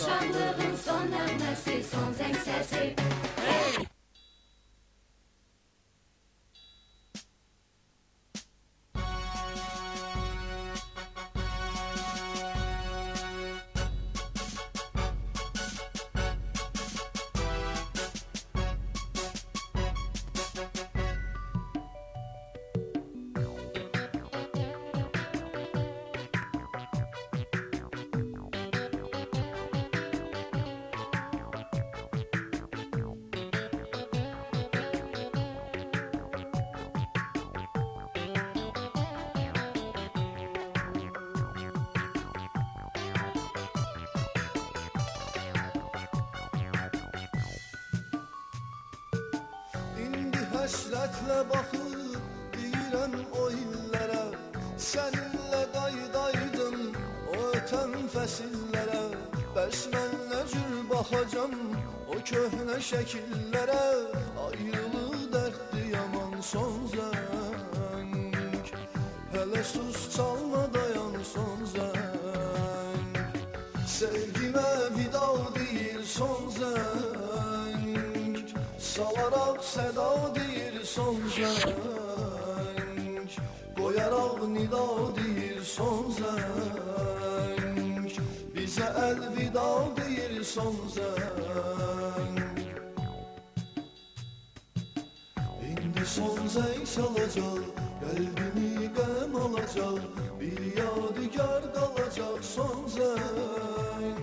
şanlığın son nəğməsi, son zəng səsi. Hey! Həsrətlə baxıb deyirəm o illərə, səninlə daydaydım o ötən fəsillərə. Bəs mən nə cür baxacam o köhnə şəkillərə, ayrılığı dərddi yaman son zəng. Hələ sus çalma dayan son zəng, sevgimə vida deyir son zəng, salaraq səda deyir son zəng, qoyaraq nida deyir son zəng, bizə əlvida deyir son zəng. İndi son zəng çalacaq, qəlbimi qəm alacaq, bir yadigar qalacaq son zəng.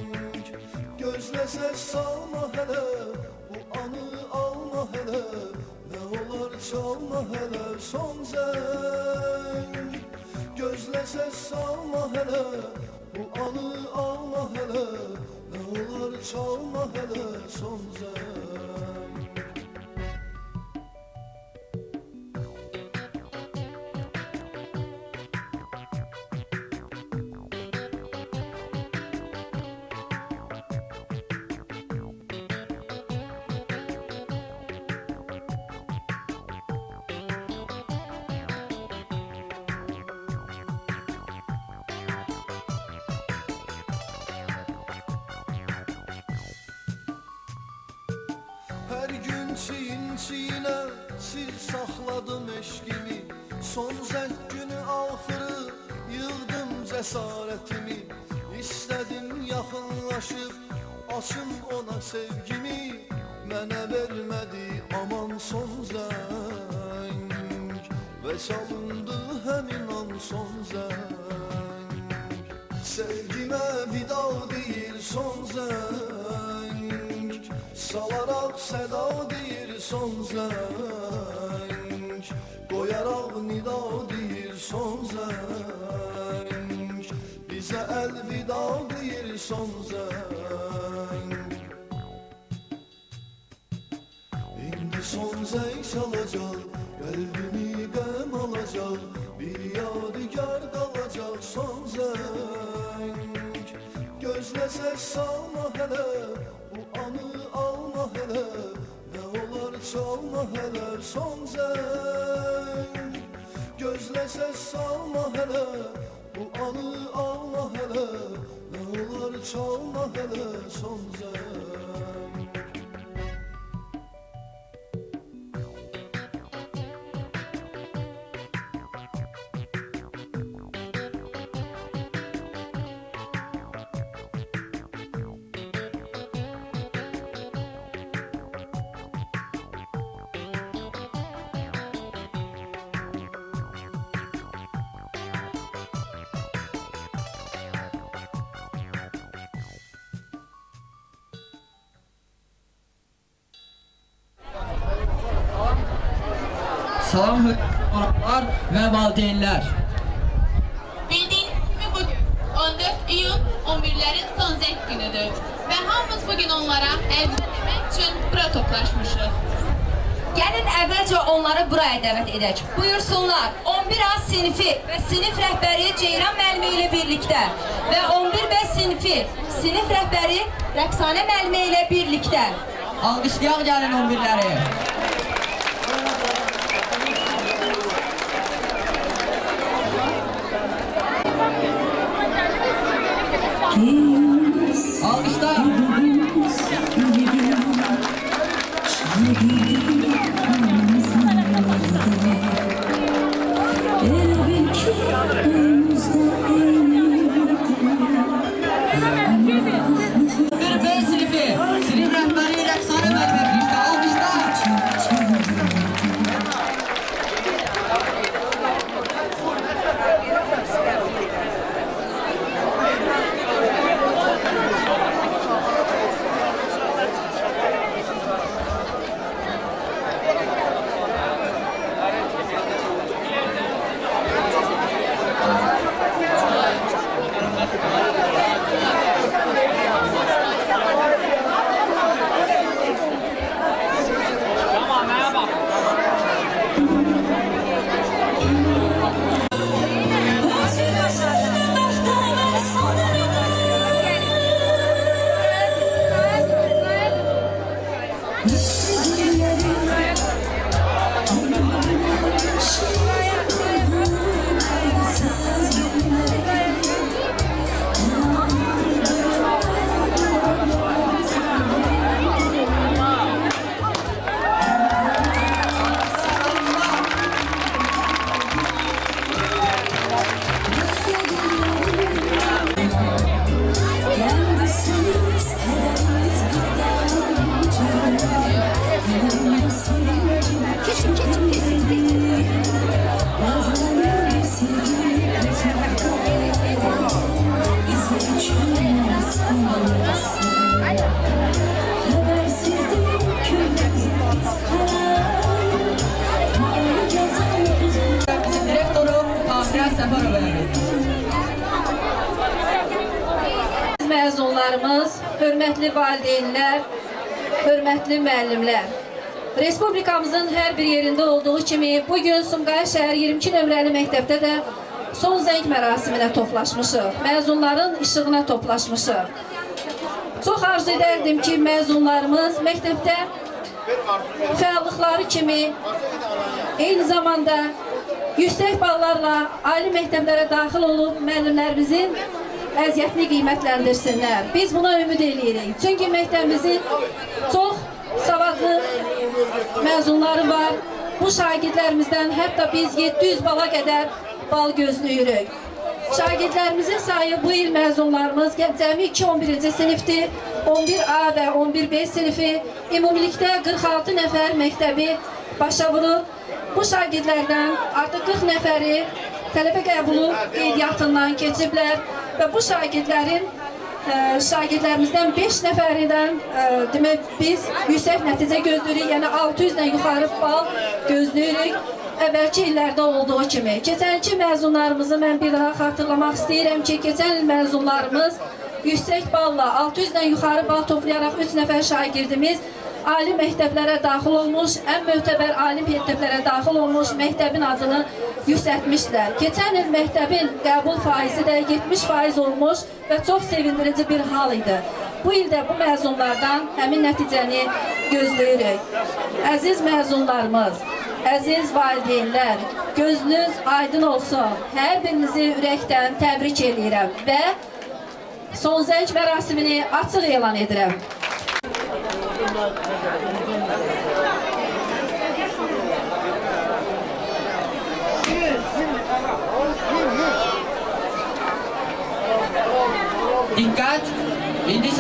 Gözlə səs salma hələ, bu anı alma hələ, nə olar çalma hələ son zəng. Gözlə səs salma hələ, bu anı alma hələ, nə olar çalma hələ son zəng. Hər gün çiyin-çiyinə siz saxladım eşqimi, son zəng günü axırı yığdım cəsarətimi. İstədim yaxınlaşıb açım ona sevgimi, mənə vermədi aman son zəng, və çalındı həmin an son zəng. Sevgimə vida deyir son zəng, salaraq səda deyir son zəng, qoyaraq nida deyir son zəng, bizə əlvida deyir son zəng. İndi son zəng çalacaq, qəlbimi qəm alacaq, bir yadigar qalacaq son zəng. Gözlə səs salma hələ, bu anı alma hələ, nə olar çalma hələ son zəng. Gözlə səs salma hələ, bu anı alma hələ, nə olar çalma hələ son zəng. Salam hürmetler ve valideynler. Bildiğiniz gibi bugün 14 iyun 11'lerin son zevk günüdür. Ve hamımız bugün onlara evde demek için bura toplaşmışız. Gəlin əvvəlcə onları buraya dəvət edək. Buyursunlar, 11A sinifi və sinif rəhbəri Ceyran müəllimi ilə birlikdə və 11B sinifi sinif rəhbəri Rəqsanə müəllimi ilə birlikdə. Alqışlayaq gəlin 11'ləri. Alqışlar. məzunlarımız, hörmətli valideynlər, hörmətli müəllimlər. Respublikamızın hər bir yerində olduğu kimi bugün Sumqayıt şəhər 22 nömrəli məktəbdə də son zəng mərasiminə toplaşmışıq. Məzunların işığına toplaşmışıq. Çox arzu edərdim ki, məzunlarımız məktəbdə fəallıqları kimi eyni zamanda yüksək ballarla ali məktəblərə daxil olub müəllimlərimizin əziyyətini qiymətləndirsinlər. Biz buna ümid edirik. Çünki məktəbimizin çox savadlı məzunları var. Bu şagirdlərimizdən hətta biz 700 bala qədər bal gözləyirik. Şagirdlərimizin sayı bu il məzunlarımız cəmi 2-11-ci sinifdir, 11A və 11B sinifi, ümumilikdə 46 nəfər məktəbi başa vurur. Bu şagirdlərdən artıq 40 nəfəri tələbə qəbulu qeydiyyatından keçiblər və bu şagirdlərimizdən 5 nəfərindən demək biz yüksək nəticə gözləyirik, yəni 600-dən yuxarı bal gözləyirik. Əvvəlki illərdə olduğu kimi. Keçənki məzunlarımızı mən bir daha xatırlamaq istəyirəm ki, keçən il məzunlarımız yüksək balla 600-dən yuxarı bal toplayaraq 3 nəfər şagirdimiz ali məktəblərə daxil olmuş, ən möhtəbər ali məktəblərə daxil olmuş, məktəbin adını yüksəltmişlər. Keçən il məktəbin qəbul faizi də 70% olmuş və çox sevindirici bir hal idi. Bu ildə bu məzunlardan həmin nəticəni gözləyirik. Əziz məzunlarımız, əziz valideynlər, gözünüz aydın olsun. Hər birinizi ürəkdən təbrik edirəm və son zəng mərasimini açıq elan edirəm. Dikkat! İndi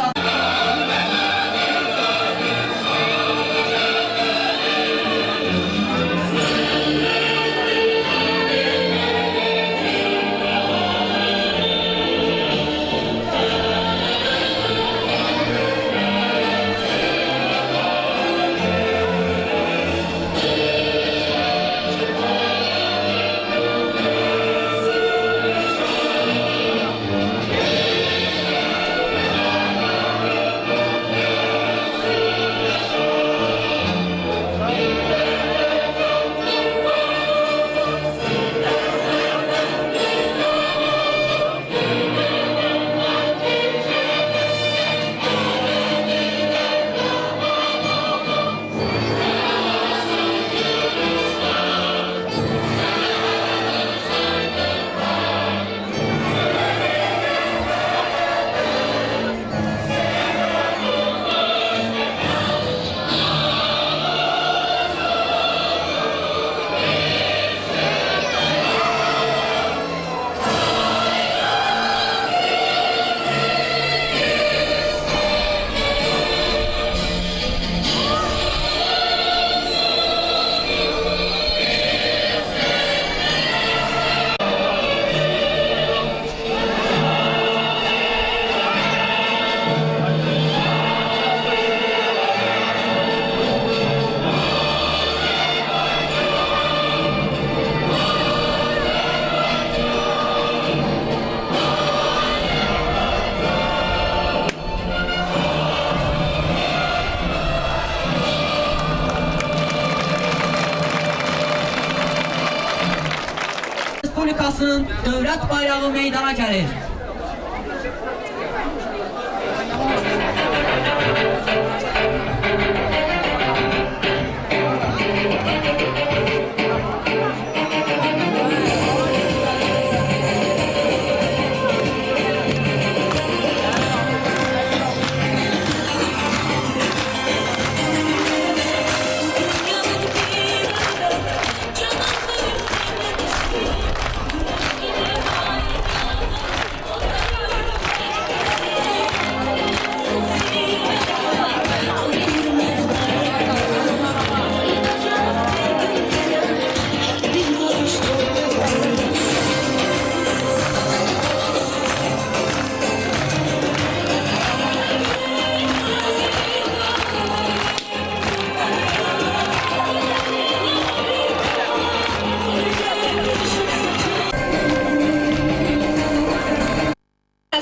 Respublikasının dövlət bayrağı meydana gəlir.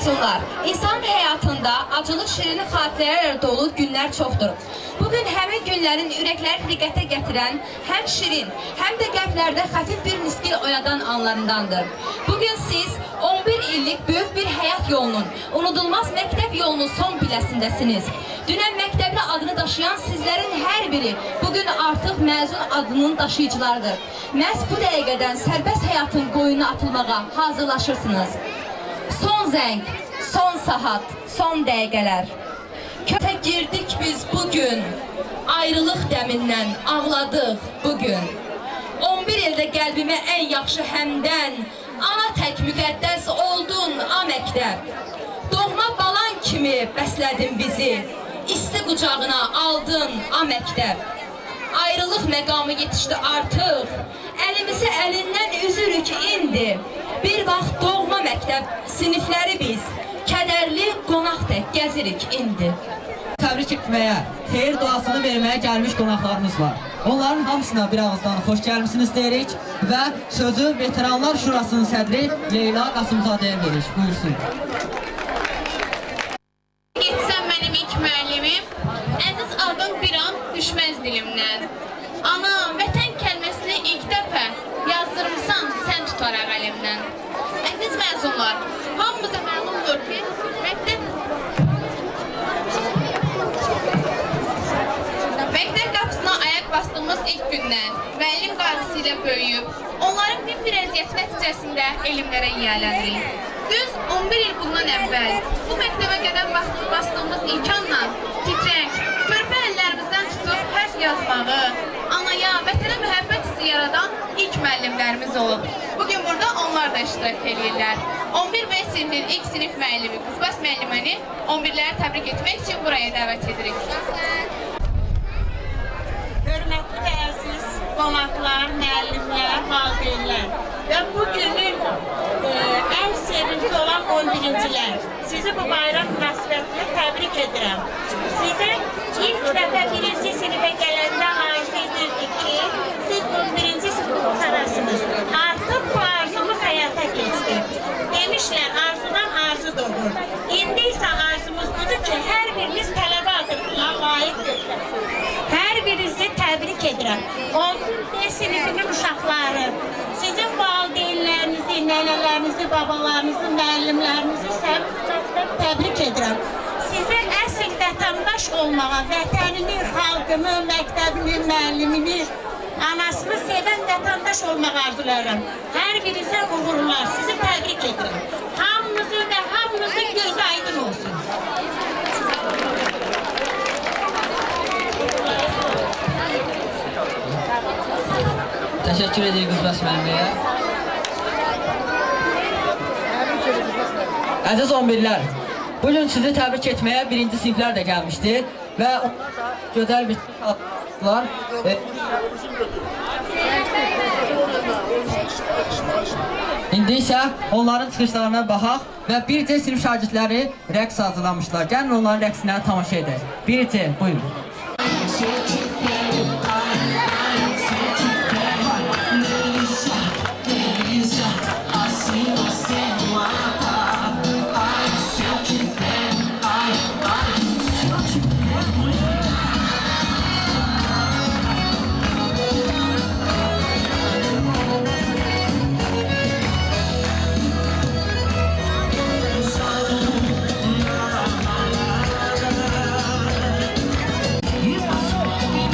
buyursunlar. İnsan həyatında acılıq şirin xatirələrlə dolu günlər çoxdur. Bugün həmin günlərin ürəkləri diqqətə gətirən, həm şirin, həm də qəlblərdə xəfif bir niskil oyadan anlarındandır. Bugün siz 11 illik böyük bir həyat yolunun, unudulmaz məktəb yolunun son pilləsindəsiniz. Dünən məktəbli adını daşıyan sizlərin hər biri bugün artıq məzun adının daşıyıcılarıdır. Məhz bu dəqiqədən sərbəst həyatın qoyuna atılmağa hazırlaşırsınız. Son zəng, son saat, son dəqiqələr. Kötə girdik biz bugün, ayrılıq dəmindən ağladıq bugün. 11 ildə qəlbimə ən yaxşı həmdən, ana tək müqəddəs oldun a məktəb. Doğma balan kimi bəslədin bizi, isti qucağına aldın a məktəb. Ayrılıq məqamı yetişdi artıq, əlimizi əlindən üzürük indi. Bir vaxt doğma məktəb sinifləri biz, kədərli qonaq tək gəzirik indi. Təbrik etməyə, xeyir duasını verməyə gəlmiş qonaqlarımız var. Onların hamısına bir ağızdan xoş gəlmisiniz deyirik və sözü Veteranlar Şurasının sədri Leyla Qasımzadəyə veririk. Buyursun. Geçsəm mənim ilk müəllimim, əziz adım bir an düşməz dilimdən. Ana, vətən kəlməsini ilk dəfə yazdırmısan sən tutaraq əlimdən. Əziz məzunlar, hamımıza məlumdur ki, məktəb qapısına ayaq bastığımız ilk gündən müəllim qayğısı ilə böyüyüb, onların bir əziyyət nəticəsində elmlərə yiyələndik. Düz 11 il bundan əvvəl bu məktəbə qədəm bastığımız imkanla titrək, körpə əllərimizdən tutub hərf yazmağı, anaya, vətənə məhəbbət hissi yaradan ilk müəllimlərimiz olub. Bugün burada onlar da iştirak edirlər. 11B sinifinin ilk sinif müəllimi Qızbaş müəlliməni 11-ləri təbrik etmək üçün buraya dəvət edirik. Hörmətli və əziz qonaqlar, müəllimlər, valideynlər və bugünün ən sevinci olan 11-cilər. Sizi bu bayram münasibətilə təbrik edirəm. Sizə ilk dəfə birinci sinifə gələndə arzu edirdik ki, siz 11-ci sinifə qurtarasınız. Artıq bu arzumuz həyata keçdi. Demişlər, arzudan arzu doğur. İndi isə arzumuz budur ki, hər biriniz tələbə adına layiq görüləsiniz. Hər birinizi təbrik edirəm. 11B sinifinin uşaqları, sizin valideynlərinizi, nənələrinizi, babalarınızı, müəllimlərinizi təbrik edirəm. Sizə əsl vətəndaş olmağa, vətənini, xalqını, məktəbini, müəllimini, anasını sevən vətəndaş olmağa arzulayıram. Hər birinizə uğurlar, sizi təbrik edirəm. Hamınızın və hamınızın gözü aydın olsun. Təşəkkür edirik Qızbaş müəlliməyə. Əziz 11-lər, bugün sizi təbrik etməyə birinci siniflər də gəlmişdir və onlar da gözəl bir adlar. İndi isə onların çıxışlarına baxaq və bir C sinif şagirdləri rəqs hazırlamışlar. Gəlin onların rəqsinə tamaşa edək. Bir C, buyurun. You are so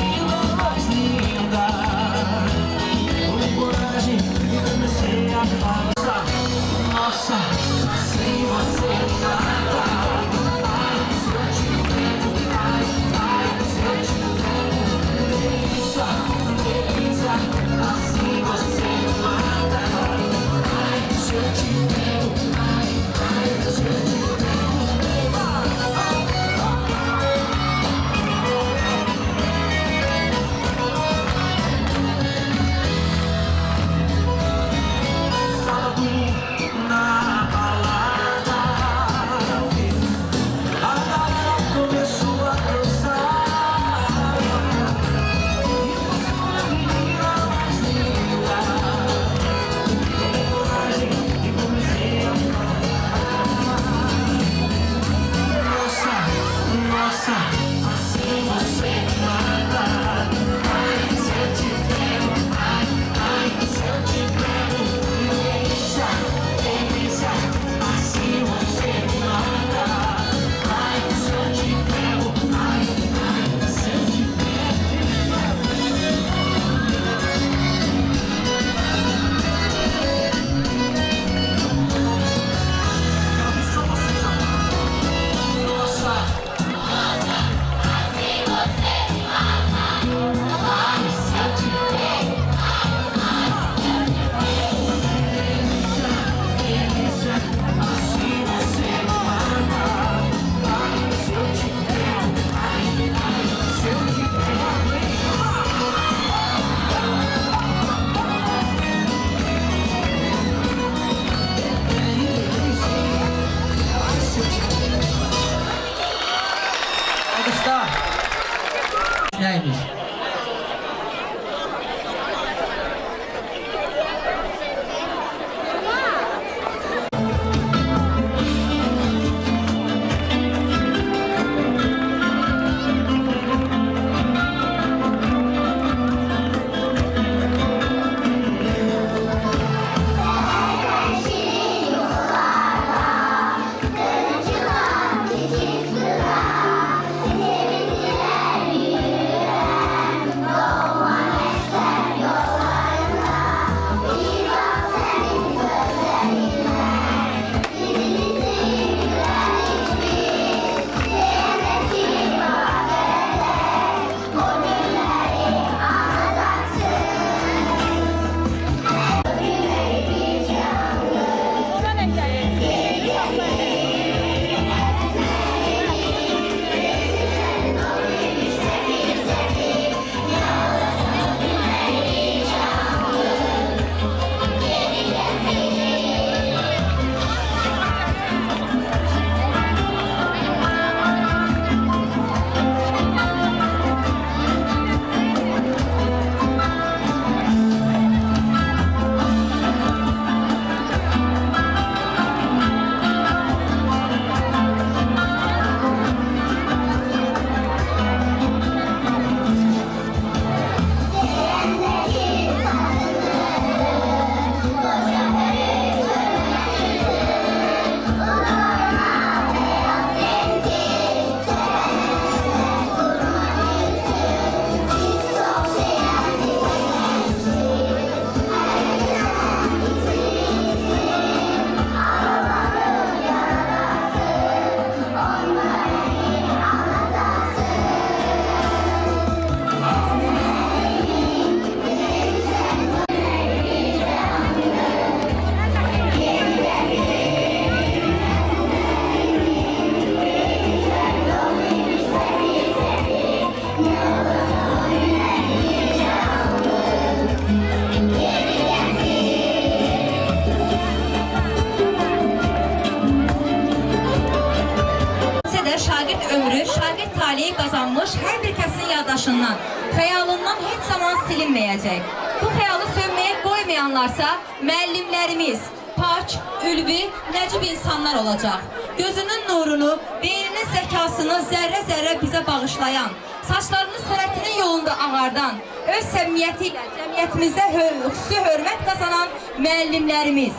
ömrü şagird taleyi qazanmış hər bir kəsin yaddaşından, xəyalından heç zaman silinməyəcək. Bu xəyalı sönməyə qoymayanlarsa müəllimlərimiz, pak, ülvi, nəcib insanlar olacaq. Gözünün nurunu, beyninin zəkasını zərrə-zərrə bizə bağışlayan, saçlarının sənətinin yolunda ağardan, öz səmimiyyəti ilə cəmiyyətimizdə xüsusi hörmət qazanan müəllimlərimiz.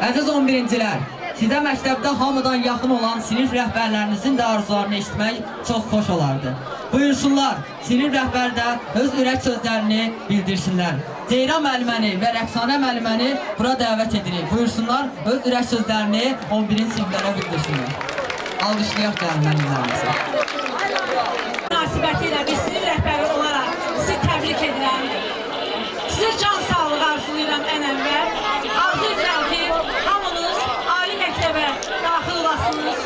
Əziz 11-cilər, sizə məktəbdə hamıdan yaxın olan sinif rəhbərlərinizin də arzularını eşitmək çox xoş olardı. Buyursunlar, sinif rəhbəri də öz ürək sözlərini bildirsinlər. Ceyran müəlliməni və Rəqsanə müəlliməni bura dəvət edirik. Buyursunlar, öz ürək sözlərini 11-ci siniflərə bildirsinlər. Alqışlayaq dəyərli müəllimlərimizi. Münasibəti ilə bir sinif rəhbəri olaraq sizi təbrik edirəm. Sizə can sağlığı arzulayıram ən əvvəl. Arzu edirəm ki, hamınız ali məktəbə daxil olasınız.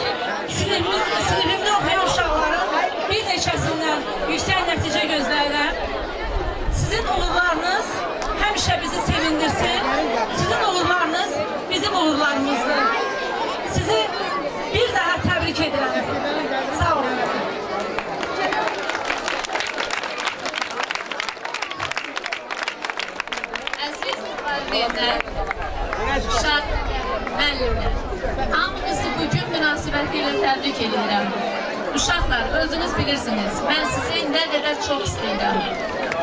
Sinifimdə oxuyan uşaqların bir neçəsindən yüksək nəticə gözləyirəm. Sizin uğurlarınız həmişə bizi sevindirsin. Sizin uğurlarınız bizim uğurlarımızdır. Sizi bir daha təbrik edirəm. Sağ olun. Əziz valideynlər, uşaq, müəllimlər, hamınızı bugün münasibəti ilə təbrik edirəm. Uşaqlar, özünüz bilirsiniz, mən sizi nə qədər çox istəyirəm.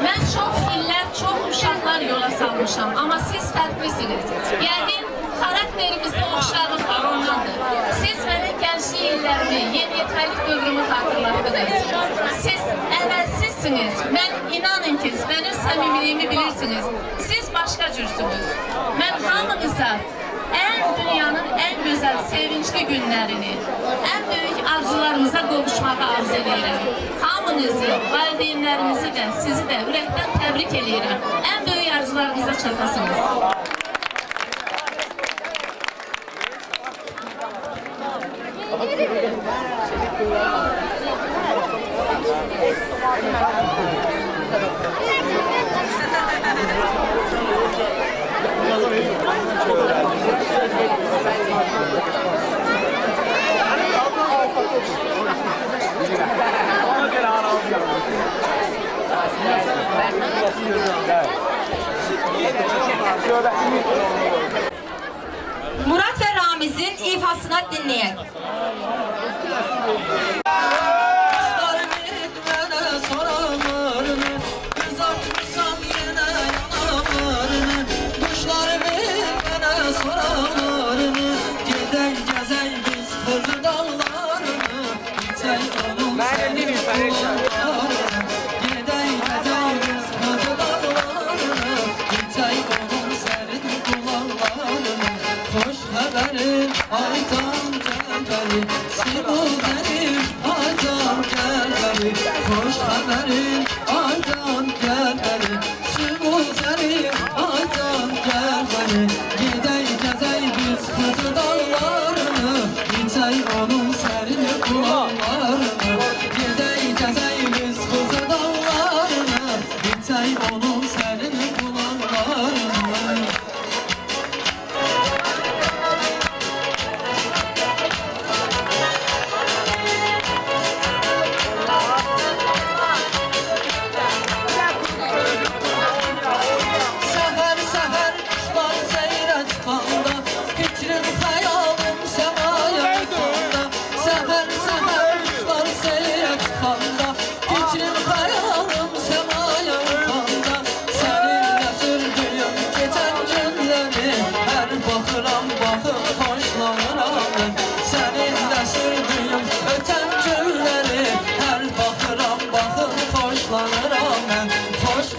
Mən çox illər, çox uşaqlar yola salmışam, amma siz fərqlisiniz. Yəqin, xarakterimizdə oxşarlıq var ondandır. Siz mənə gənclik illərimi, yeniyetməlik dövrümü xatırlatdınız. Siz əvvəlsizsiniz, mən inanın ki, mənim səmimiliyimi bilirsiniz. Siz başqa cürsünüz. Mən hamınıza dünyanın ən gözəl, sevincli günlərini, ən böyük arzularımıza qovuşmağı arzu edirəm. Hamınızı, valideynlərinizi də, sizi də ürəkdən təbrik edirəm. Ən böyük arzularınıza çatasınız. Murad və Ramizin ifasına dinləyək. Hoş haberin aydan gel beni, Sibuzeri aydan gel beni. Gidey gezey biz kızı dağlarını, İçey onun serin kulaklarını. Gidey gezey biz kızı dağlarını, İçey onun serin kulaklarını.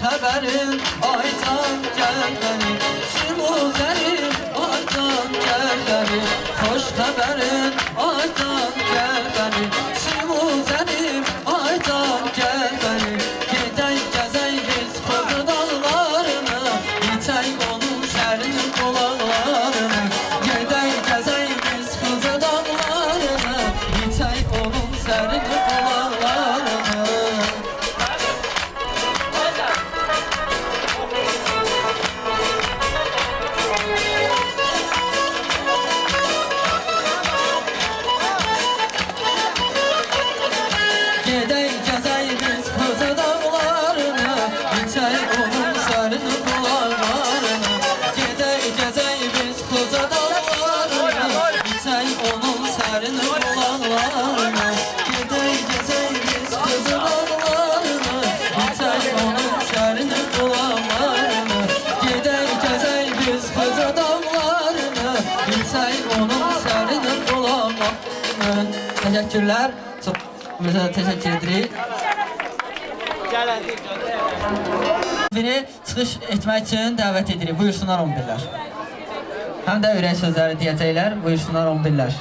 Haberin aydan gel beni, Sibuzeri aydan gel beni. Hoş haberin aydan gel beni, Sibuzeri aydan gel beni. Gidey gezey biz kızı dağlarını, İçey onun serin kulaklarını. Gidey gezey biz kızı dağlarını, İçey onun serin kulaklarını. onun sərini bulaqlarını Gedək gəzək biz qızın dağlarını İçək onun sərini bulaqlarını Gedək gəzək biz qızın dağlarını İçək onun sərini bulaqlarını Təşəkkürlər. Çox bizə təşəkkür edirik. Biri çıxış etmək üçün dəvət edirik. Buyursunlar 11-lər. Həm də ürək sözləri deyəcəklər. Buyursunlar 11-lər.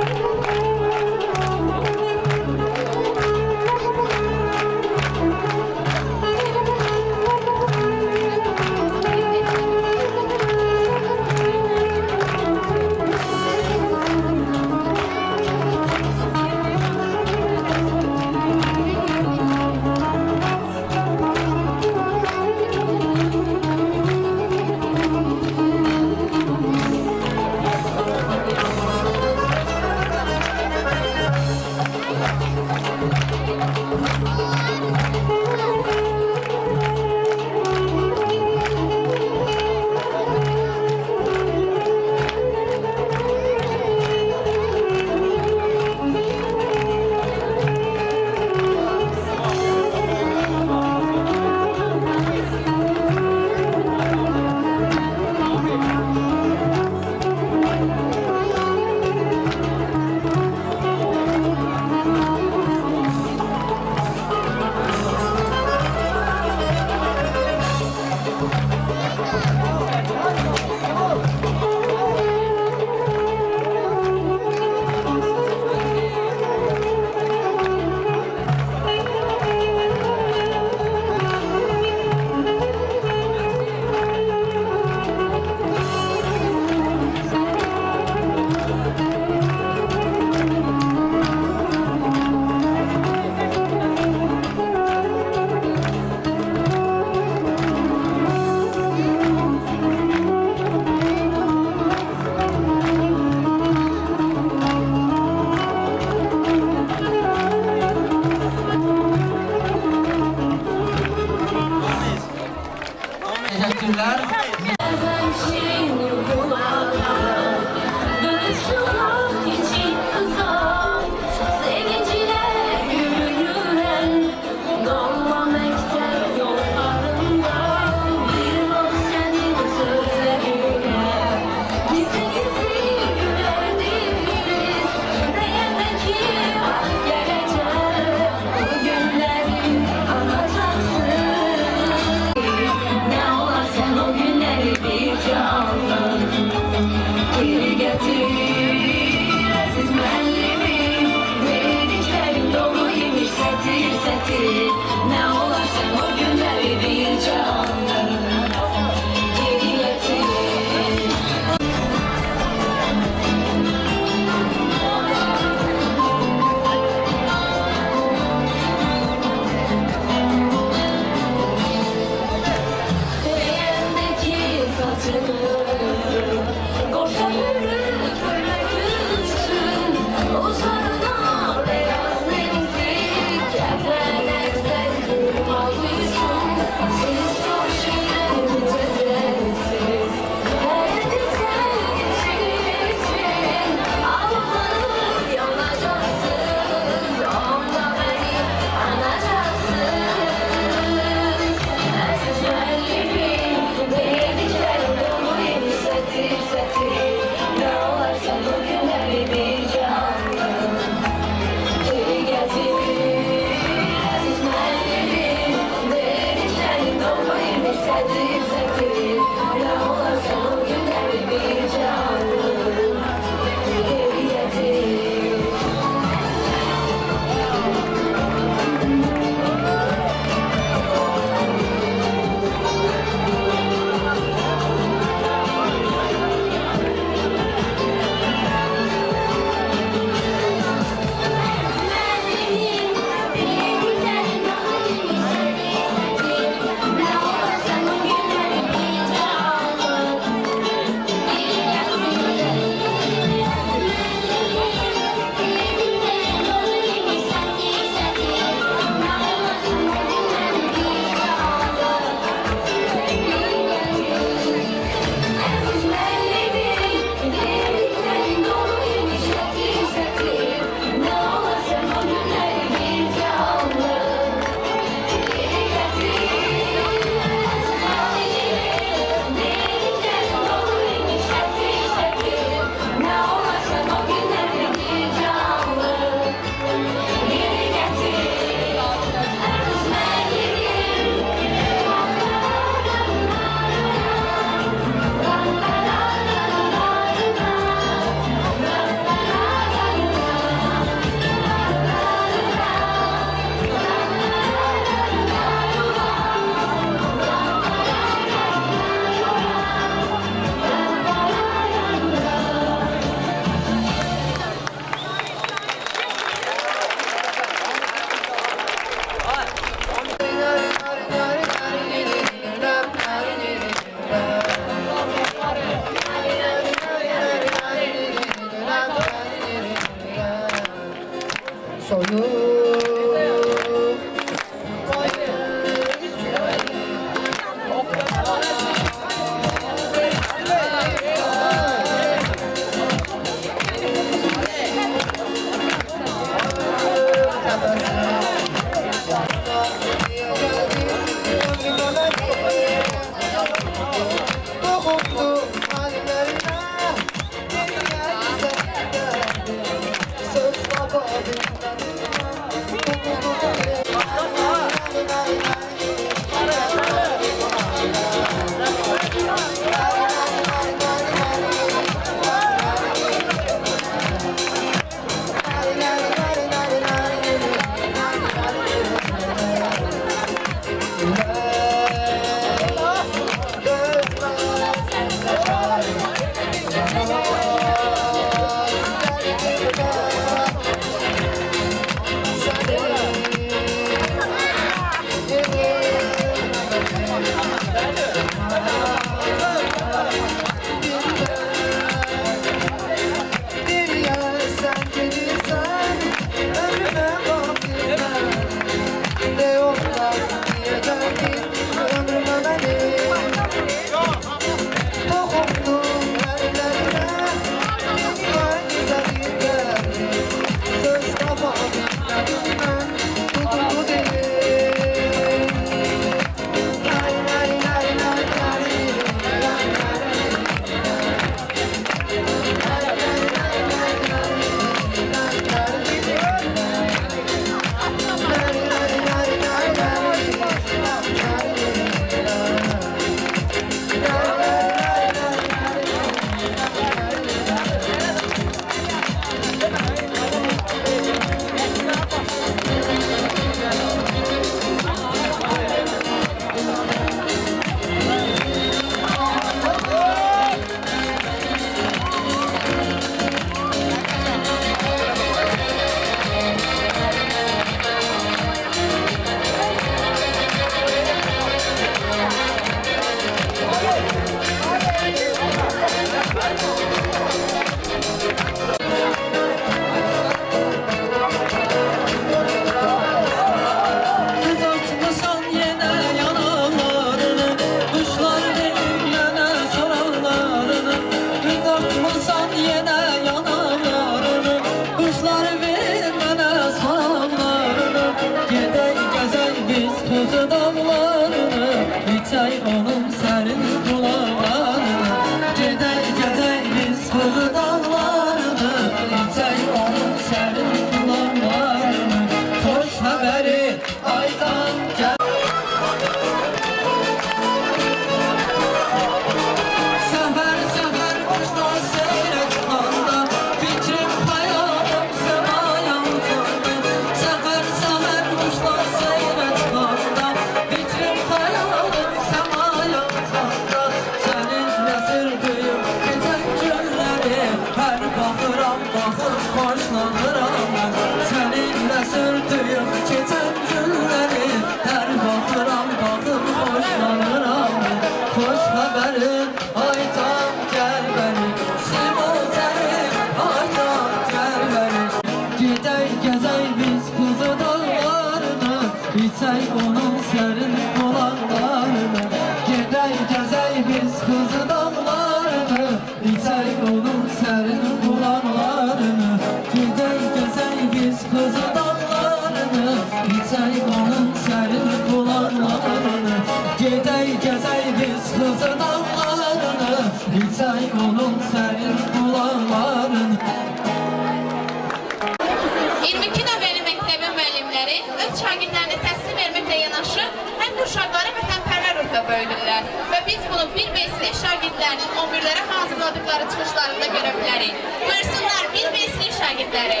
Və biz bunu bir besli şagirdlərinin 11-lərə hazırladıkları çıxışlarında görə bilərik. Buyursunlar, bir besli şagirdləri.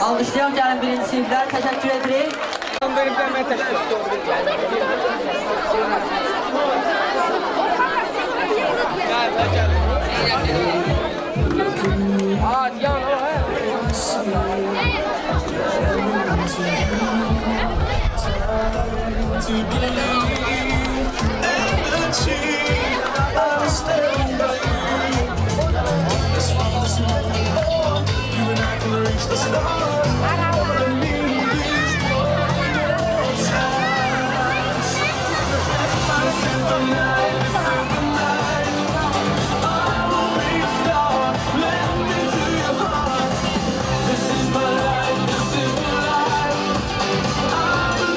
Alkışlayan gəlin birinci siniflər, təşəkkür edirik. I've been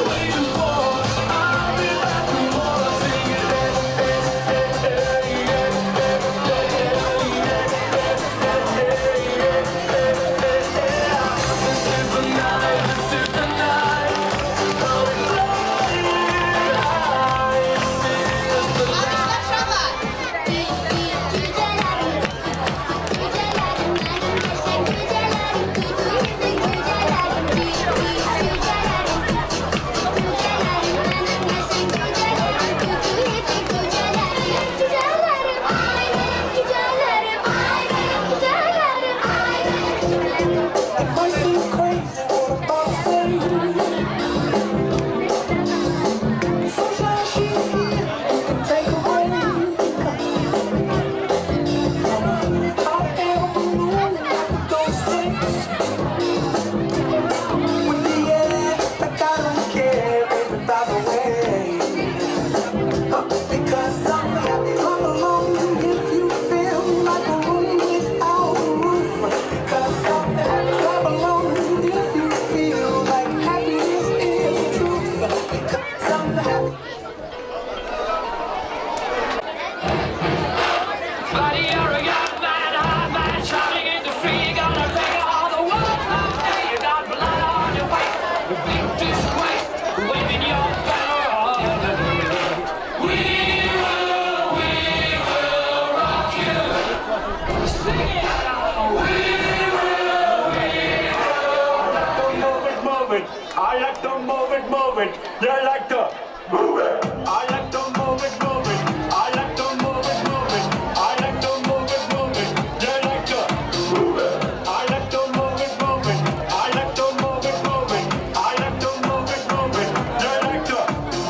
waiting for move it, move it. You like to move it. I like to move it, move it. I like to move it, move it. I like to move it, move it. You like to move it. I like to move it, move it. I like to move it, move it. I like to move it, move it. You like to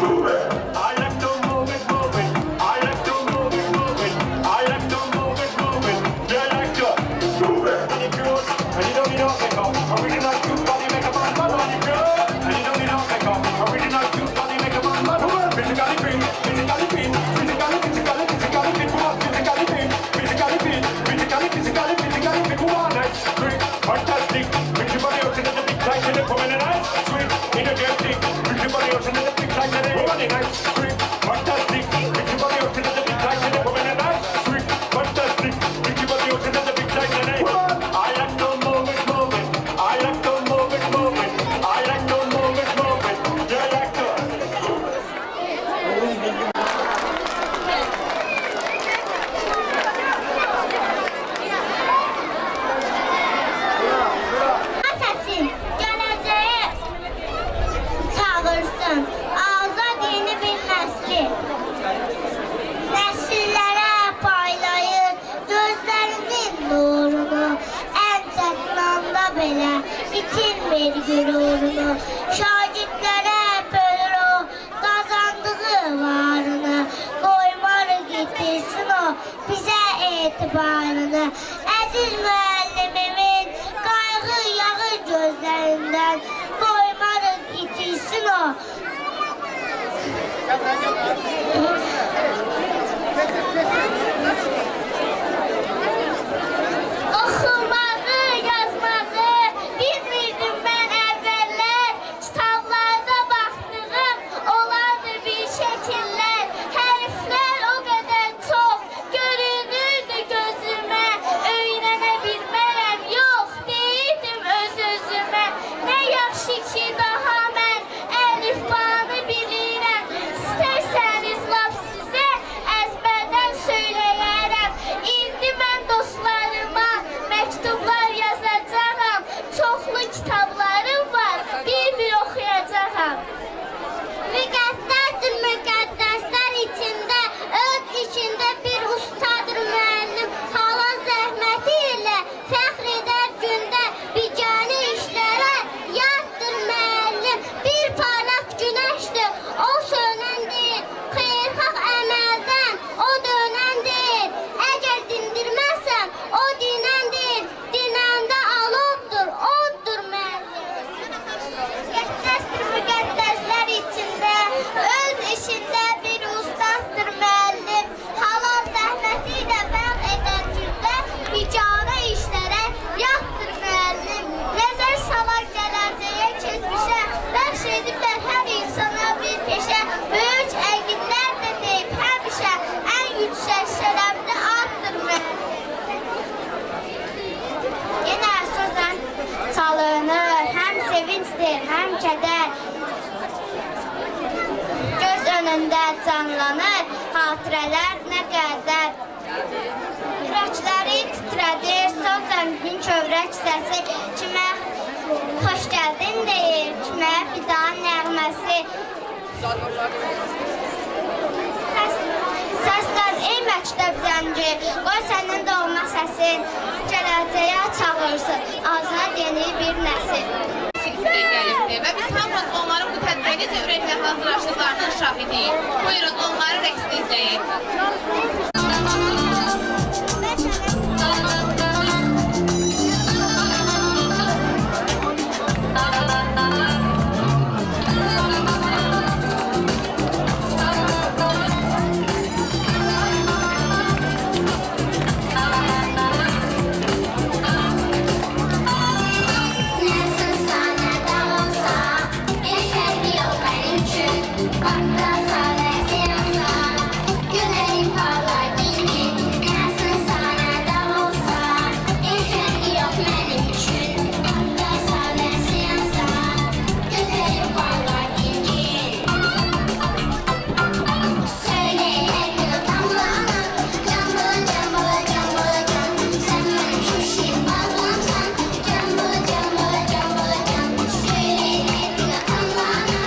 move it. I like to move it, move it. I like to move it, move it. I like to move it, move it. You like to move it. And if you want, and you don't need no makeup, original cute body makeup and bad body girl. And you don't need no makeup, original cute body makeup and bad body. Physically fit, physically fit, physically, physically, physically fit. Come on, physically fit, physically fit, physically, physically, physically fit. Come on, nice, great, fantastic. Bring your body out into the big size and come in a nice, sweet, energetic. Bring your body out into the big size and come in a nice, great, fantastic. Bring your body out into the big size and come in a nice, sweet, fantastic. Bring your body out into the big size and come on. I like to move it, move it. I like to move it, move it. I like to move it, move it. You like to. Səsin gələcəyə çağırsın, azad yeni bir nəsli. Nəsillərə paylayır gözlərinin nurunu, ən çətin anda belə itirmir qürurunu. Şagirdlərə bölür o qazandığı varını, qoymarıq itirsin o bizə etibarını. Əziz müəllimimin qayğı yağır gözlərindən, qoymarıq itirsin o. Oxumağı, yazmağı bilmirdim mən əvvəllər. Kitablarda baxdığım olardı bir şəkillər. Hərflər o qədər çox görünürdü gözümə. Öyrənə bilmərəm, yox deyirdim öz-özümə. Nə yaxşı ki daha mən əlifbanı bilirəm. İstərsəniz laf sizə əzbərdən söyləyərəm. İndi mən dostlarıma məktublar yazacağam. Çoxlu kitablarım var, bir-bir oxuyacağam. Müqəddəsdir müqəddəslər içində, öz işində bir ustadır müəllim. Halal zəhməti ilə fəxr edər gündə, biganə işlərə yaddır müəllim. Bir parlaq günəşdir, o sönən deyil, xeyirxah əməldən o dönən deyil. Əgər dindirməsən, o dinən deyil, dinəndə alovdur, oddur müəllim. Müqəddəsdir müqəddəslər içində, öz işində bir ustaddır müəllim. Halal zəhməti ilə fəxr edər gündə, biganə işlərə yaddır müəllim. Nəzər salar gələcəyə keçmişə, bəxş ediblər hər insana bir peşə. Böyük əqidlər də deyib həmişə, ən yüksək şərəfli addır müəllim. Yenə sözən çalınır, həm sevincdir, həm kədər. Göz önündə canlanır, xatirələr nə qədər. Ürəkləri titrədir, sözən min kövrək səsi. Kimə xoş gəldin deyir, kimə fidan nəğməsi. Səslər ey məktəb zənci, qoy sənin doğma səsin gələcəyə çağırsın, azad yeni bir nəsil. Gəlibdir və biz hamımız onların bu tədbirə necə ürəklə hazırlaşdıqlarının şahidiyik. Buyurun, onların rəqsini izləyək. Nəsin sana da olsa, bir sevgi yok benim için. Bakta sadece yansa, gülerim parlar dingin. Nəsin sana da olsa, bir sevgi yok benim için. Bakta sadece yansa, gülerim parlar dingin. Söyleyelim damlana, cambala cambala cambala cam. Sen benim şuşim bağlamsan, cambala cambala cambala cam. Söyleyelim damlana,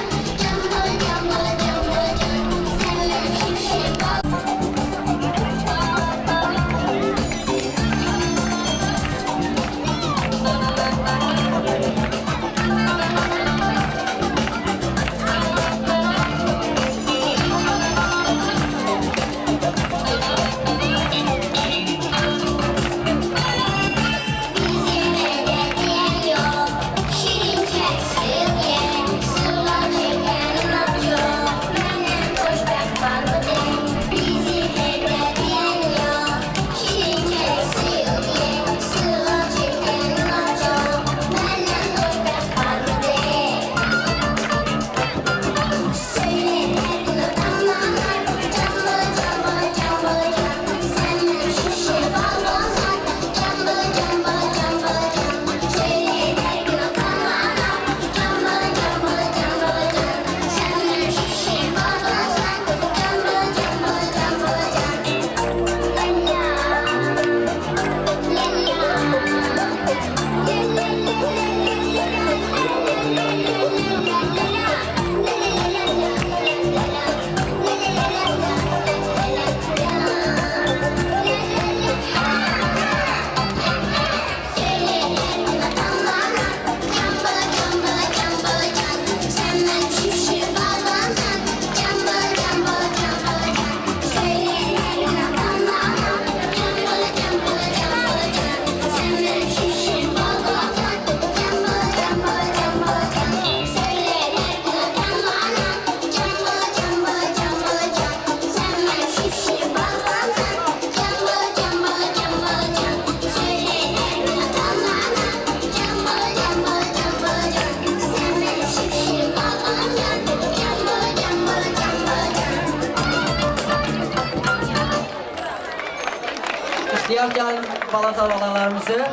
Alqışlayaq gəlin balaca balalarımızı.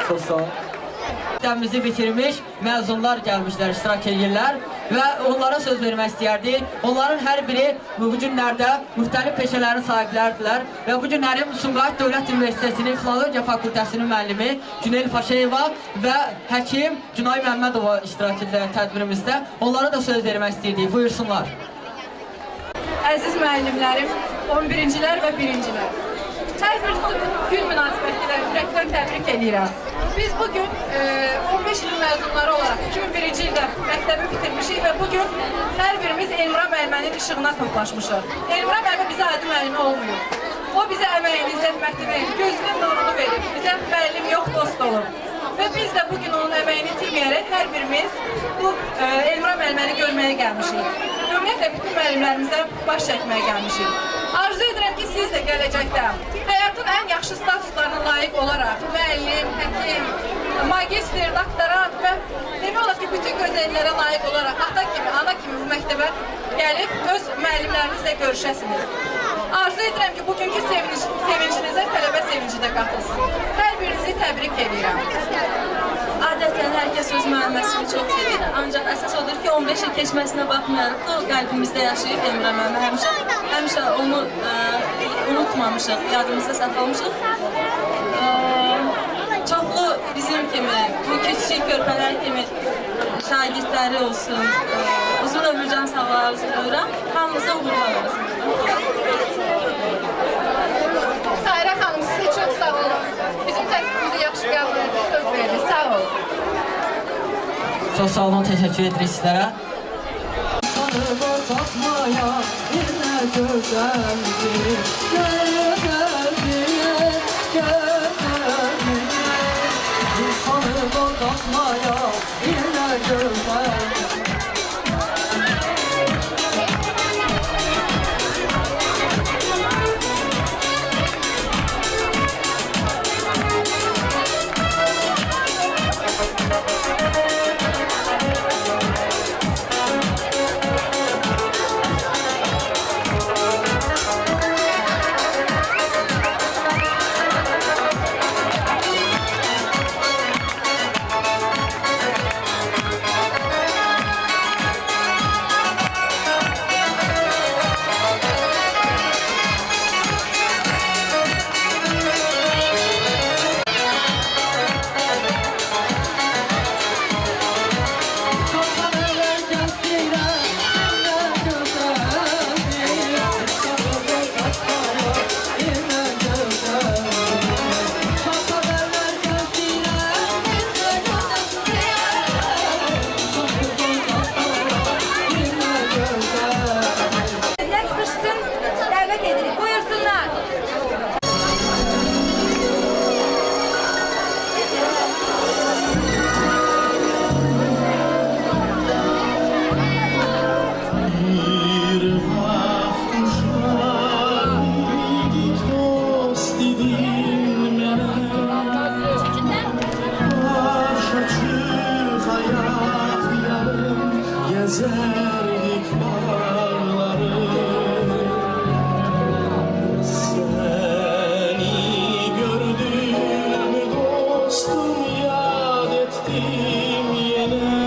Çox sağ olun. Dəmimizi bitirmiş məzunlar gəlmişlər, iştirak edirlər və onlara söz vermək istəyərdik. Onların hər biri bu günlərdə müxtəlif peşələrin sahibləridirlər və bu günlərin Sumqayıt Dövlət Universitetinin Filologiya Fakültəsinin müəllimi Günel Paşayeva və həkim Günay Məmmədova iştirak edirlər tədbirimizdə. Onlara da söz vermək istəyirdik. Buyursunlar. Əziz müəllimlərim, 11-cilər və 1-cilər. Hər birinizi bu gün münasibətilə ürəkdən təbrik edirəm. Biz bugün 15 il məzunları olaraq 2001-ci ildə məktəbi bitirmişik və bugün hər birimiz Elmira müəllimənin işığına toplaşmışıq. Elmira müəllimə bizə adi müəllimi olmuyor. O bizə əməyini, zəhmətini, gözünün nurunu verir. Bizə müəllim yox, dost olur. Və biz də bugün onun əməyini itirməyərək hər birimiz bu Elmira müəlliməni görməyə gəlmişik. Ümumiyyətlə bütün müəllimlərimizə baş çəkməyə gəlmişik. Arzu edirəm ki, siz də gələcəkdə həyatın ən yaxşı statuslarına layiq olaraq müəllim, həkim, magistr, doktorant və demək olar ki, bütün gözəlliklərə layiq olaraq ata kimi, ana kimi bu məktəbə gəlib öz müəllimlərinizlə görüşəsiniz. Arzu edirəm ki, bugünkü sevincinizə tələbə sevinci də qatılsın. Hər birinizi təbrik edirəm. Adətən hər kəs öz müəlliməsini çox sevir. Ancaq əsas odur ki, 15 il keçməsinə baxmayaraq da o qəlbimizdə yaşayıb Elmira müəllimə. Həmişə onu unutmamışıq, yadımızda saxlamışıq. Çoxlu bizim kimi, bu küçük körpələr kimi şagirdləri olsun, uzun ömür can sağlığı arzulayıram. Hamınıza uğurlar olsun. Sayrə xanım, sizə çox sağ olun. Bizim təklifimizi yaxşı qəbul edib, söz verdiniz. Sağ olun. Çox sağ olun, təşəkkür edirik sizlərə. Sanıma tapmaya yine güzeldir, güzeldir, güzeldir. Sanıma tapmaya yine güzeldir. Gezerdik bağları, seni gördüm dostum, yad ettim yine.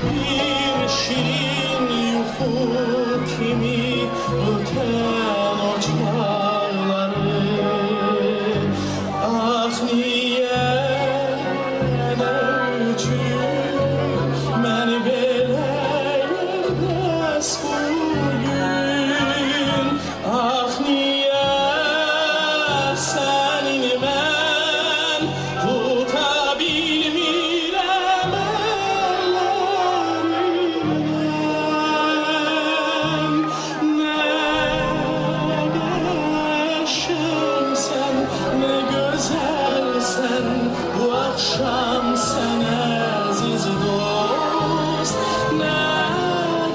Bir şirin yuhu kimi öten o çağları. Ah niye ne üçün məni belə yerbəs bugün. Ah niyə sənin mən tuta bilmirəm əllərindən. Nə qəşəngsən, nə gözəlsən bu axşam sən əziz dost. Nə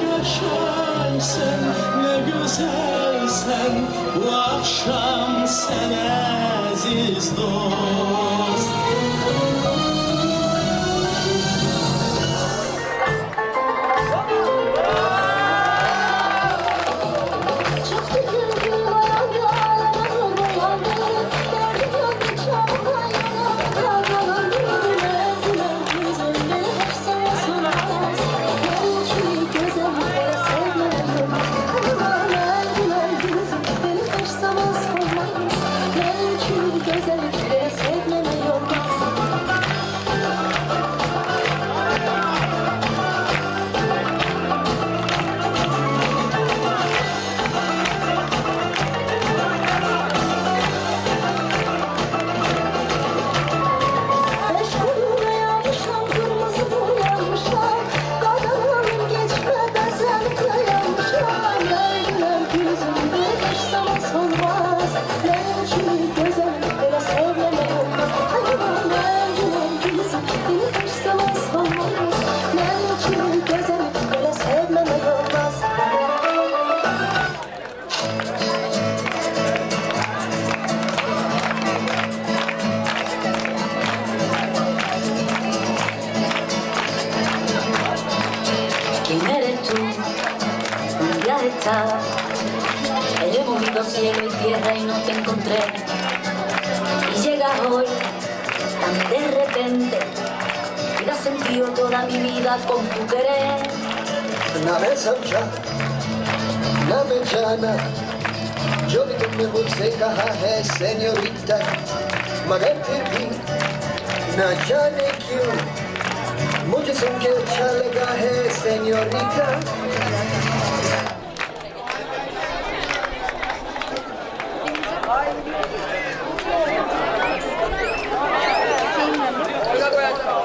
qəşəngsən, nə gözəlsən bu axşam sən əziz dost. Çok güzel bir hayal, ağlama, marchaba. He movido cielo y tierra y no te encontré. Y llegas hoy tan de repente y la sentido toda mi vida con tu querer. نامه समझा नame जाना जो भी तुमने मुझसे कहा है सेन्योरिटा मगर फिर भी न जाने क्यों मुझे सुन के अच्छा लगा है senorita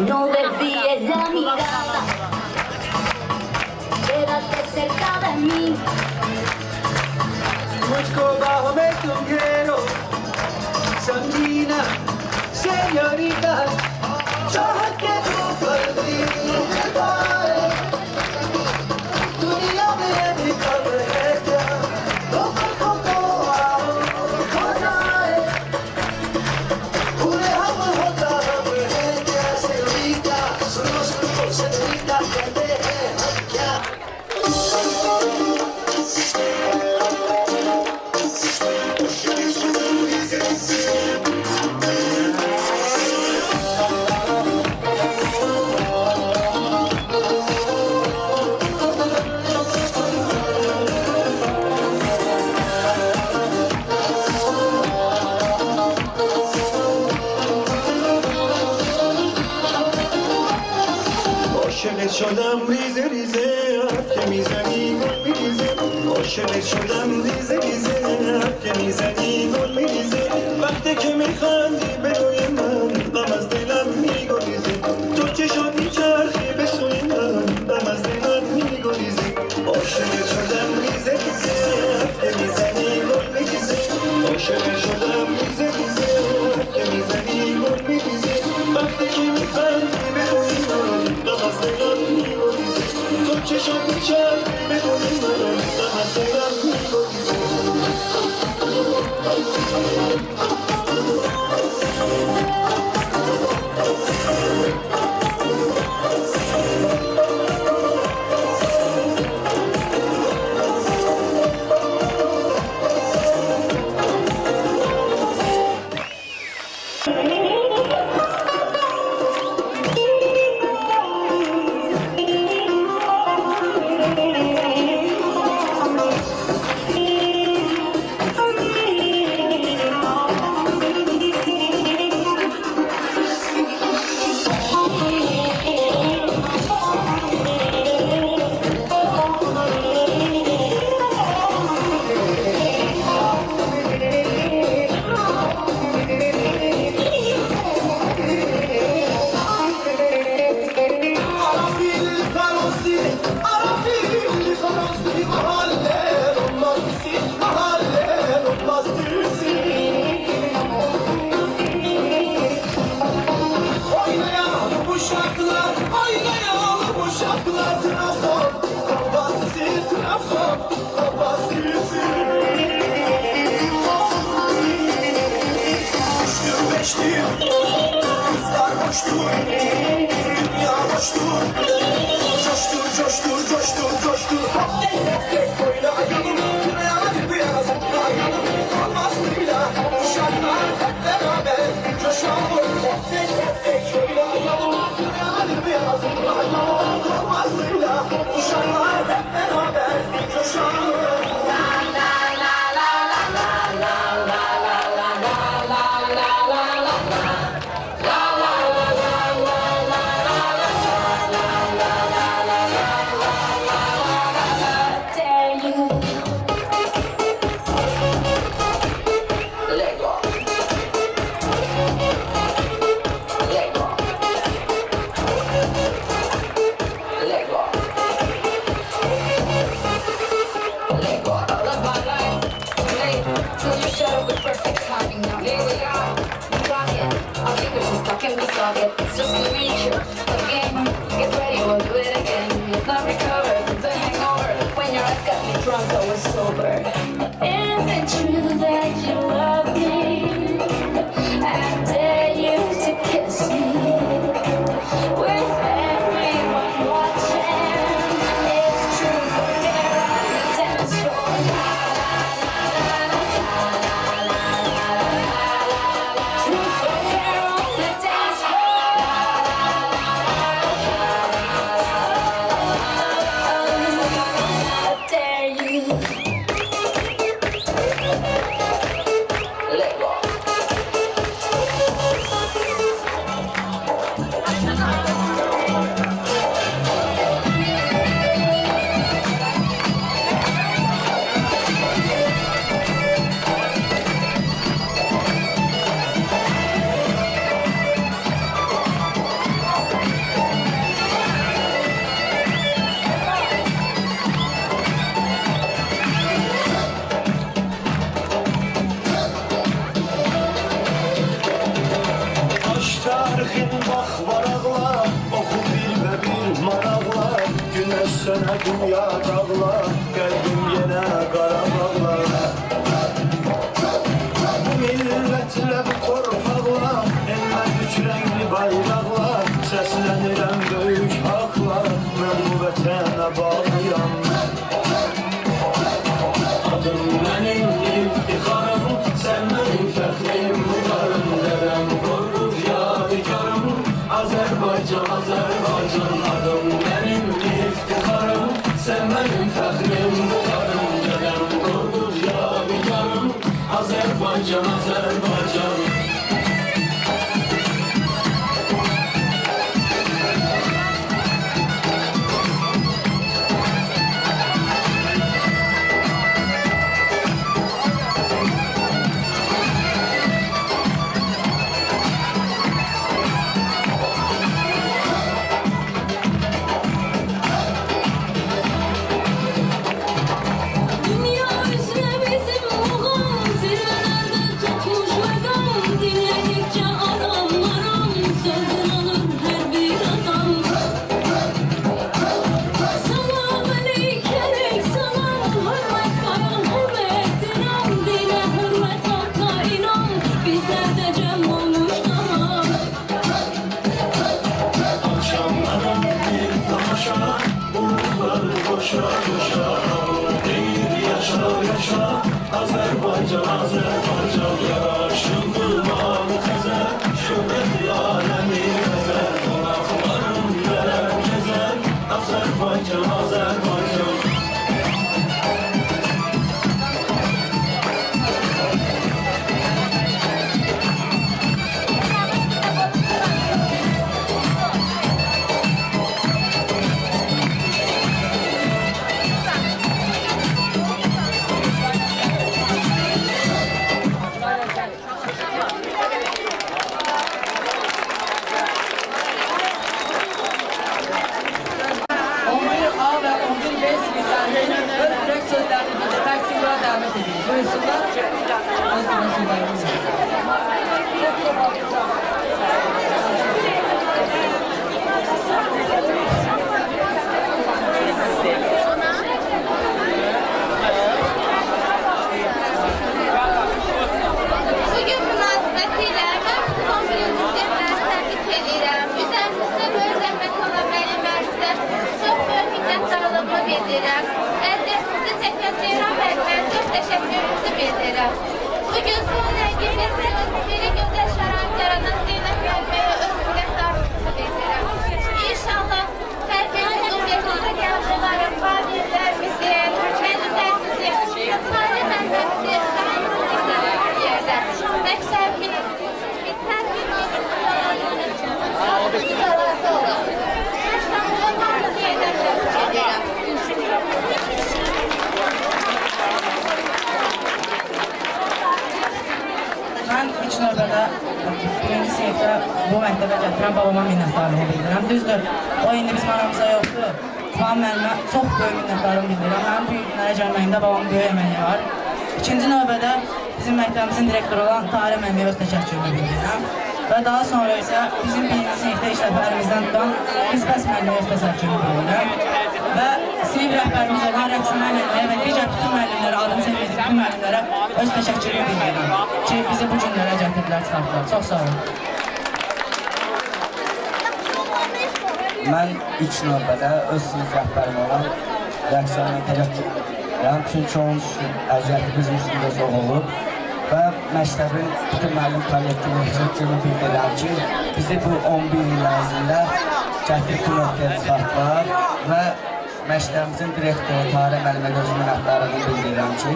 No desvíes la mirada, quédate cerca de mí. मुझको बाहों में तुम घेरो समझीना सेन्योरिटा चाहत के ऊपर दुनिया में भी खबर है क्या तो पलकों को आओ खो जाए पूरे हम होता हम है क्या सेन्योरिटा सुनो सुनो सेन्योरिटा कहते हैं हम क्या عاشقت شدم ریزه ریزه حرف که میزنی گل میریزه عاشقت شدم ریزه ریزه حرف که میزنی گل میریزه وقتی که میخندی به روی من غم از دلم میگریزه تو چشات میچرخی به سوی من غم از دلم میگریزه عاشقت شدم ریزه ریزه حرف که میزنی گل میریزه عاشقت شدم ریزه ریزه حرف که میزنی گل میریزه وقتی که میخندی به روی من غم از دلم میگریزه تو چشات میچرخی به روی من غم از دلم میگریزه It's just the nature of the game. Get ready, we'll do it again. It's not recover from the hangover. When your eyes got me drunk, I was sober. Is it true that you love me? I dare you to kiss me. With everyone watching, it's true, but there I demonstrate. dünya dağlar, kalbim yine kara bağlar. Milletlə bu torpaqlar, elmez üç renkli bayraqlar, səslənirəm böyük haqlar, mən bu vətənə bağlıyam. Adım mənim iftixarım, sən mənim fəxrim, muğarım, dərəm, qorquz yadigarım, Azərbaycan, Azərbaycan. Adım mənim iftixarım, sən mənim fəxrim, muğarım, dərəm, qorquz yadigarım, Azərbaycan, Azərbaycan. Dünya üzre bizim muğam, zirvelerde tutmuş vegam. Dinledikçe aram aram, sözün alır her bir adam. Salam aleykerek salam, hürmet kaya hürmet inan. Dine hürmet hakka inan, bizlerde cem olmuş tamam. Akşamlarım bir tamaşa, umutlar boşa boşa. Değil yaşa yaşa, Azerbaycan, Azerbaycan. Yaraşıklılar tezer, şöhreti alemi gezer. Konaklarım neler gezer, Azerbaycan, Azerbaycan. A ve 11B siniflerinin öz direkt sözlerini bildirmek için buna davet ediyoruz. Buyursunlar. Az sonra sözlerimiz var. Bugün münasibətilə mən 11-ci sinifləri təbrik edirəm. Üzərimizdə böyük zəhmət olan müəllimlərimizə çox böyük minnətdarlığımı bildirirəm. Əziyyətimizi çəkən Ceyran müəllimə çox təşəkkürümüzü bildirirəm. Bugün son rəngi festivalinin gözəl şərait yaradan Zeynəb müəlliməyə öz minnətdarlığımızı bildirirəm. İnşallah hər bir ümumiyyətində gənclərin, valideynlərimizin, müəllimlərimizin, aile məktəbimizin yerdə məktəbimiz biz hər birimiz mütəvazı olaq. İnşallah hamımız yerdə təbrik edirəm. Mən ilk növbədə birinci sinifdə bu məktəbə gətirən babama minnətdarlığımı bildirirəm. Düzdür, o indi bizim aramızda yoxdur. Babam müəllimə çox böyük minnətdarlığımı bildirirəm. Mənim bu günlərə gəlməyimdə babamın böyük əməyi var. İkinci növbədə bizim məktəbimizin direktoru olan Tahirə müəlliməyə öz təşəkkürümü bildirirəm. Və daha sonra isə bizim birinci sinifdə işləflərimizdən tutan Qızbəs müəlliməyə öz təşəkkürümü bildirirəm. Və sinif rəhbərimiz olan Rəqsim müəlliməyə və digər bütün müəllimlərə, adını sevdiğim bütün müəllimlərə öz təşəkkürümü bildirirəm ki, bizi bu günlərə gətirdilər, çıxartdılar. Çox sağ olun. Mən ilk növbədə öz sinif rəhbərim olan Rəqsəmə təşəkkür edirəm. Çünki onun əziyyəti bizim üstündə çox olub və məktəbin bütün müəllim kollektivini təşəkkürümü bildirirəm ki, bizi bu 11 il ərzində gətirib bu nöqtəyə çıxartdılar və məktəbimizin direktoru Tahirə müəllimə öz minnətdarlığımı bildirirəm ki,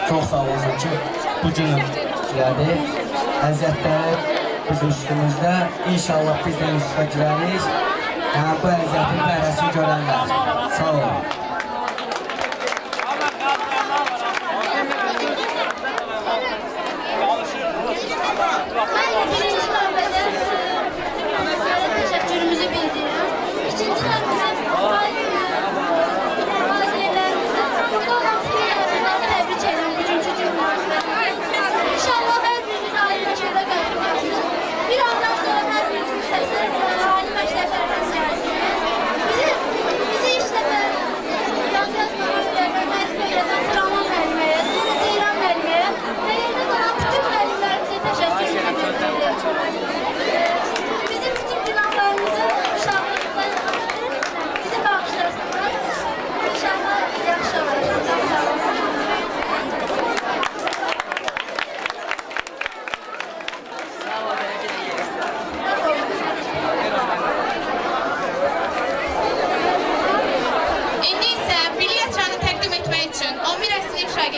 çox sağ olsun ki, bu günü girədik. Əziyyətləri bizim üstümüzdə. İnşallah biz də üstə girərik. Yəni bu əziyyətin bəhrəsini görənlər. Sağ olun. Ben birinci növbədə bütün müəllimlərə təşəkkürümüzü bildirirəm. İkinci növbədə valideynlərimizə burada olan bütün məzunları təbrik edirəm bugünkü gün münasibətində. İnşallah hər biriniz ali məktəbdə qəbul edirsiniz. Bir andan sonra hər birinizin səsləri ali məktəblərdən gəlsin. Bizi ilk dəfə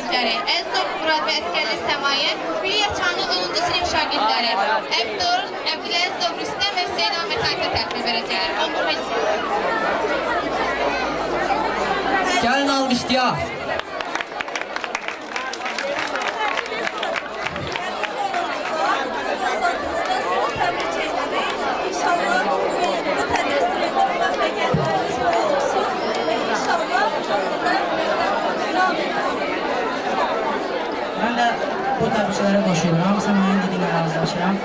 şagirdləri Əzizov Murad və Əskərli Səmayə, Milli Yatranın 10-cu sinif şagirdləri Əbdüləzov Rüstəm və Hüseyn Ahmet Ayətə təhvil verəcəklər. 11 Gəlin alqışlayaq. Mən də bu təbriklərə qoşuyorum. Hamısı mənim dediyimlə razılaşıram.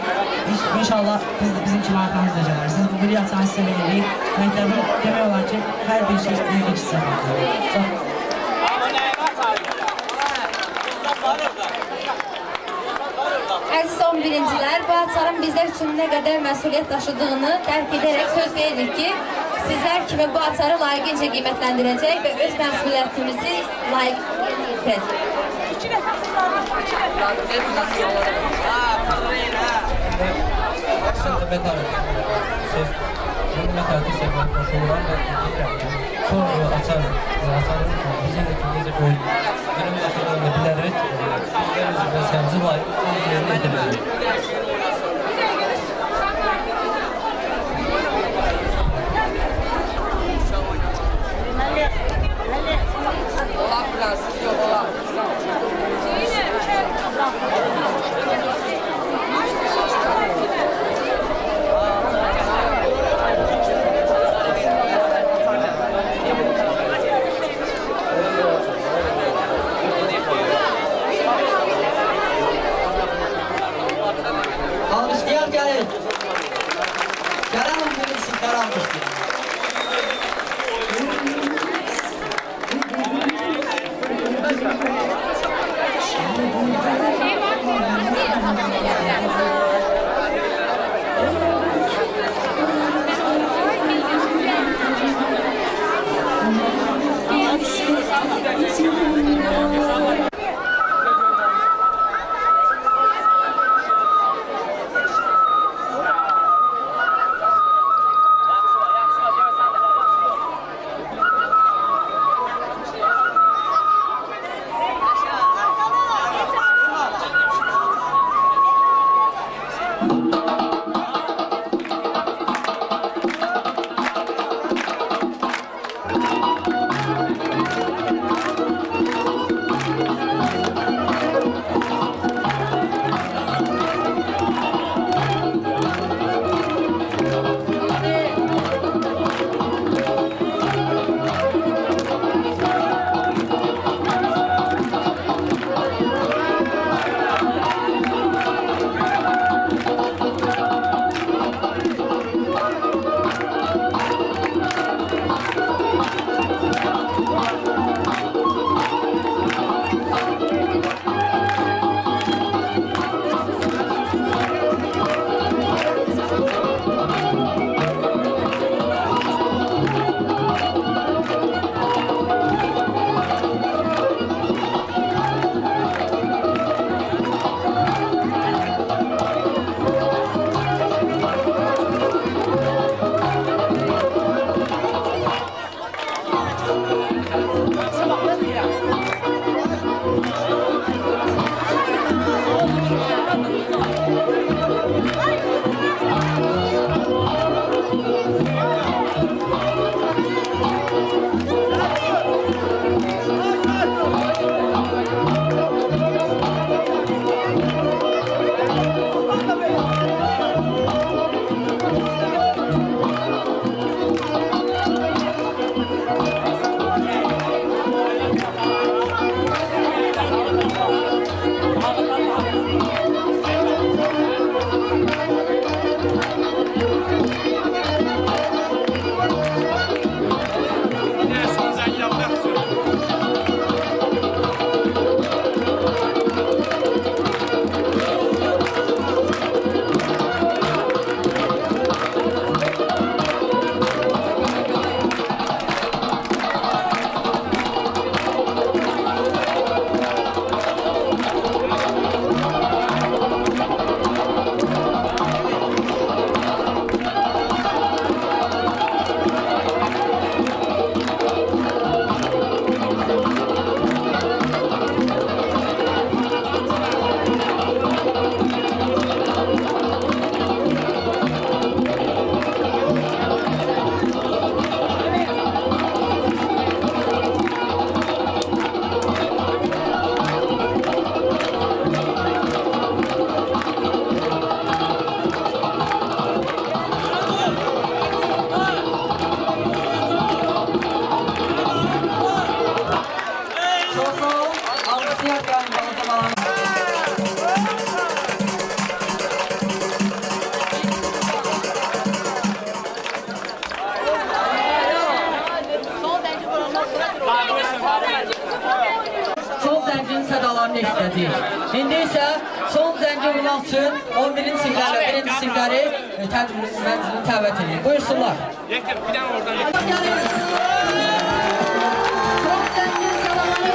İnşallah bizim kimi arxamızda gələr. Siz bu Milli Yatranı sizə veririk. Məktəbin demək olar ki, hər bir şey bir keçsə. Əziz 11-cilər, bu açarın bizlər üçün nə qədər məsuliyyət daşıdığını dərk edərək söz veririk ki, sizlər kimi bu açarı layiqincə qiymətləndirəcək və öz məsuliyyətimizi layiq edəcək. Mətarəti səfər qoşuluram və deyirəm ki, sonra açarım. Açarım bizim necə böyük. Benim baxımdan da bilərək bizlər öz vəzifəmizi layiq yerinə yetirəcəyik. Olaq biraz, yox olaq. Çox sağ olun. Alqışlayaq gəlin balaca balanı. Son zəngin sədalarını eşidəcəyik. İndi isə son zəngi vurmaq üçün 11-ci siniflərlə 1-ci sinifləri tədbir məclisini təvət edir. Buyursunlar. Bir dənə oradan Gəlin. Son zəngin sədalarını